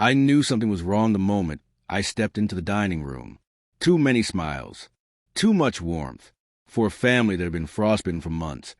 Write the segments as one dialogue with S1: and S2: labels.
S1: I knew something was wrong the moment I stepped into the dining room. Too many smiles. Too much warmth. For a family that had been frostbitten for months.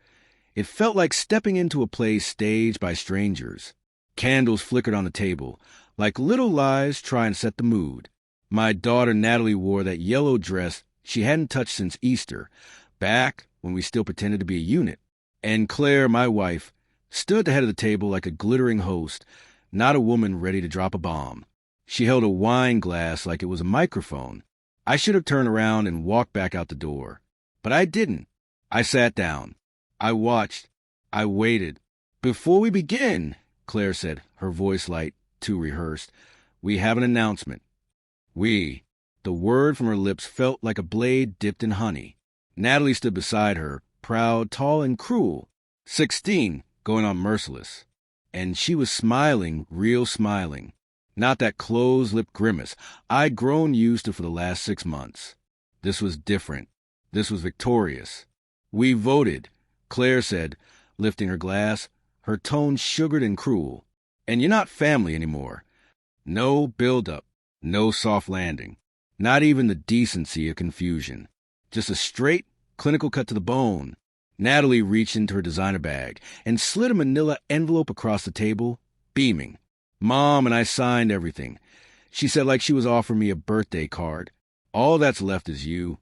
S1: It felt like stepping into a play staged by strangers. Candles flickered on the table, like little lies trying to set the mood. My daughter Natalie wore that yellow dress she hadn't touched since Easter, back when we still pretended to be a unit. And Claire, my wife, stood at the head of the table like a glittering host, not a woman ready to drop a bomb. She held a wine glass like it was a microphone. I should have turned around and walked back out the door. But I didn't. I sat down. I watched. I waited. "Before we begin," Claire said, her voice light, too rehearsed, "we have an announcement." We. The word from her lips felt like a blade dipped in honey. Natalie stood beside her, proud, tall, and cruel. 16, going on merciless. And she was smiling, real smiling. Not that closed-lipped grimace I'd grown used to for the last 6 months. This was different. This was victorious. "We voted," Claire said, lifting her glass, her tone sugared and cruel. "And you're not family anymore. No build-up, no soft landing, not even the decency of confusion. Just a straight, clinical cut to the bone." Natalie reached into her designer bag and slid a manila envelope across the table, beaming. "Mom and I signed everything," she said like she was offering me a birthday card. "All that's left is you.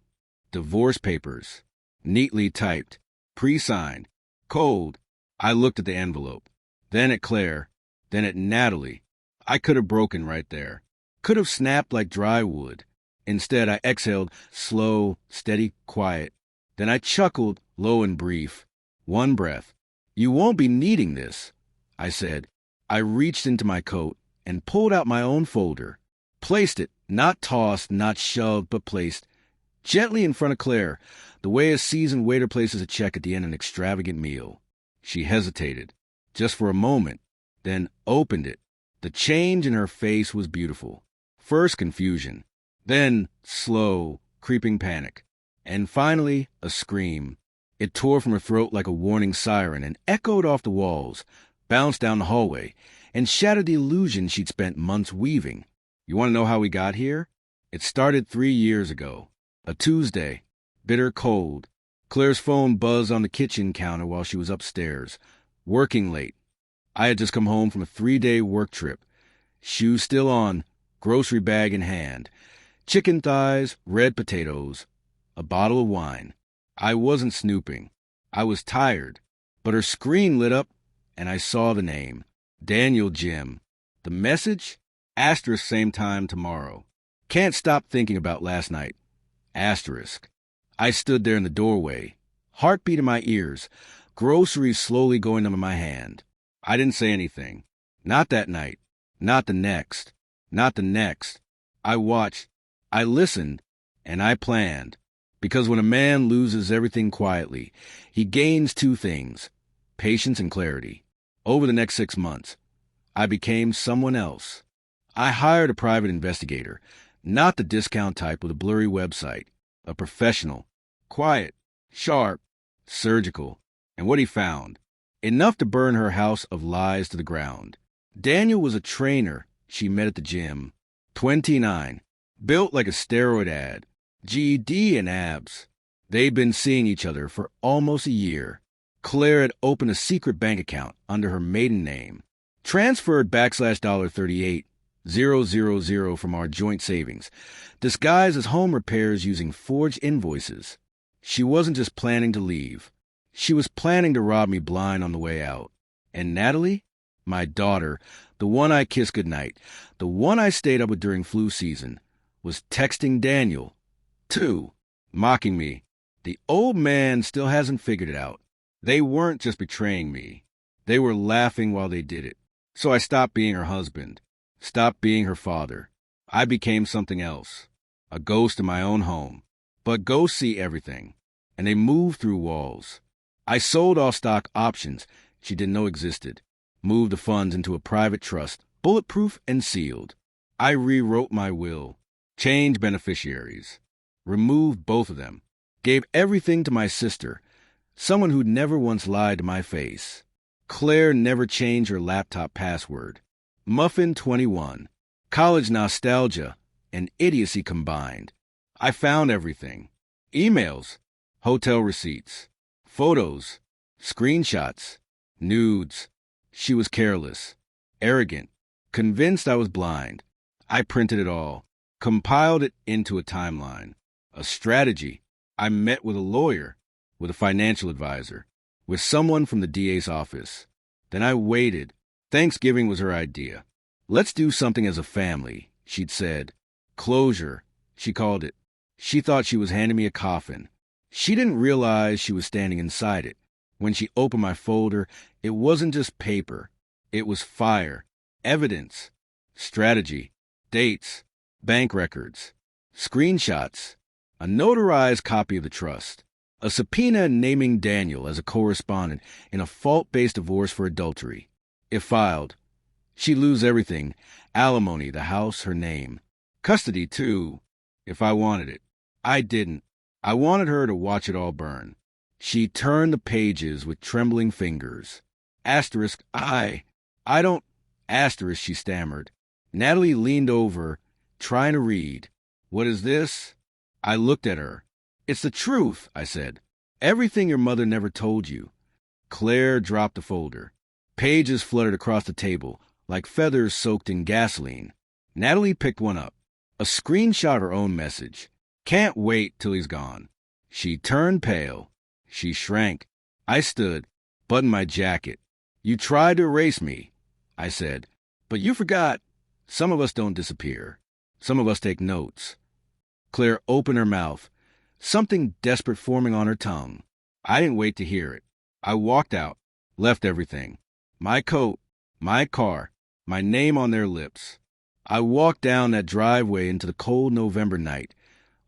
S1: Divorce papers. Neatly typed. Pre-signed. Cold." I looked at the envelope. Then at Claire. Then at Natalie. I could have broken right there. Could have snapped like dry wood. Instead, I exhaled, slow, steady, quiet. Then I chuckled, low and brief. One breath. "You won't be needing this," I said. I reached into my coat and pulled out my own folder. Placed it, not tossed, not shoved, but placed, gently in front of Claire, the way a seasoned waiter places a check at the end of an extravagant meal. She hesitated, just for a moment, then opened it. The change in her face was beautiful. First confusion, then slow, creeping panic, and finally a scream. It tore from her throat like a warning siren and echoed off the walls, bounced down the hallway, and shattered the illusion she'd spent months weaving. You want to know how we got here? It started 3 years ago. A Tuesday, bitter cold. Claire's phone buzzed on the kitchen counter while she was upstairs, working late. I had just come home from a 3-day work trip, shoes still on, grocery bag in hand, chicken thighs, red potatoes, a bottle of wine. I wasn't snooping. I was tired, but her screen lit up, and I saw the name, Daniel Jim. The message? Asterisk same time tomorrow. Can't stop thinking about last night. Asterisk. I stood there in the doorway, heartbeat in my ears, groceries slowly going under my hand. I didn't say anything. Not that night. Not the next. Not the next. I watched. I listened. And I planned. Because when a man loses everything quietly, he gains 2 things, patience and clarity. Over the next 6 months, I became someone else. I hired a private investigator, not the discount type with a blurry website, a professional, quiet, sharp, surgical. And what he found? Enough to burn her house of lies to the ground. Daniel was a trainer she met at the gym, 29, built like a steroid ad, GED and abs. They'd been seeing each other for almost a year. Claire had opened a secret bank account under her maiden name, transferred $38,000 from our joint savings, disguised as home repairs using forged invoices. She wasn't just planning to leave. She was planning to rob me blind on the way out. And Natalie, my daughter, the one I kissed goodnight, the one I stayed up with during flu season, was texting Daniel, too, mocking me. The old man still hasn't figured it out. They weren't just betraying me. They were laughing while they did it. So I stopped being her husband, stopped being her father. I became something else, a ghost in my own home. But ghosts see everything, and they move through walls. I sold off stock options she didn't know existed, moved the funds into a private trust, bulletproof and sealed. I rewrote my will, changed beneficiaries, removed both of them, gave everything to my sister, someone who'd never once lied to my face. Claire never changed her laptop password. Muffin 21. College nostalgia and idiocy combined. I found everything. Emails, hotel receipts, photos, screenshots, nudes. She was careless, arrogant, convinced I was blind. I printed it all, compiled it into a timeline, a strategy. I met with a lawyer, with a financial advisor, with someone from the DA's office. Then I waited. Thanksgiving was her idea. Let's do something as a family, she'd said. Closure, she called it. She thought she was handing me a coffin. She didn't realize she was standing inside it. When she opened my folder, it wasn't just paper. It was fire, evidence, strategy, dates, bank records, screenshots, a notarized copy of the trust, a subpoena naming Daniel as a correspondent in a fault-based divorce for adultery. If filed, she'd lose everything: alimony, the house, her name. Custody, too, if I wanted it. I didn't. I wanted her to watch it all burn. She turned the pages with trembling fingers. Asterisk, I don't... Asterisk, she stammered. Natalie leaned over, trying to read. What is this? I looked at her. It's the truth, I said. Everything your mother never told you. Claire dropped the folder. Pages fluttered across the table, like feathers soaked in gasoline. Natalie picked one up. A screenshot of her own message. Can't wait till he's gone. She turned pale. She shrank. I stood, buttoned my jacket. You tried to erase me, I said. But you forgot. Some of us don't disappear. Some of us take notes. Claire opened her mouth, something desperate forming on her tongue. I didn't wait to hear it. I walked out, left everything. My coat, my car, my name on their lips. I walked down that driveway into the cold November night,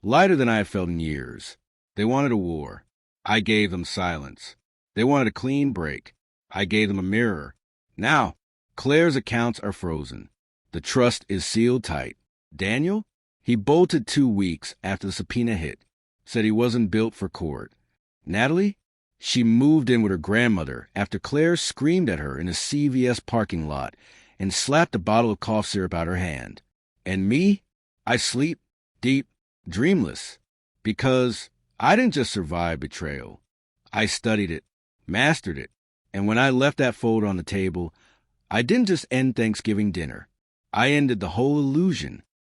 S1: lighter than I had felt in years. They wanted a war. I gave them silence. They wanted a clean break. I gave them a mirror. Now, Claire's accounts are frozen. The trust is sealed tight. Daniel? He bolted 2 weeks after the subpoena hit. Said he wasn't built for court. Natalie? She moved in with her grandmother after Claire screamed at her in a CVS parking lot and slapped a bottle of cough syrup out her hand. And me? I sleep deep, dreamless, because I didn't just survive betrayal. I studied it, mastered it, and when I left that folder on the table, I didn't just end Thanksgiving dinner. I ended the whole illusion.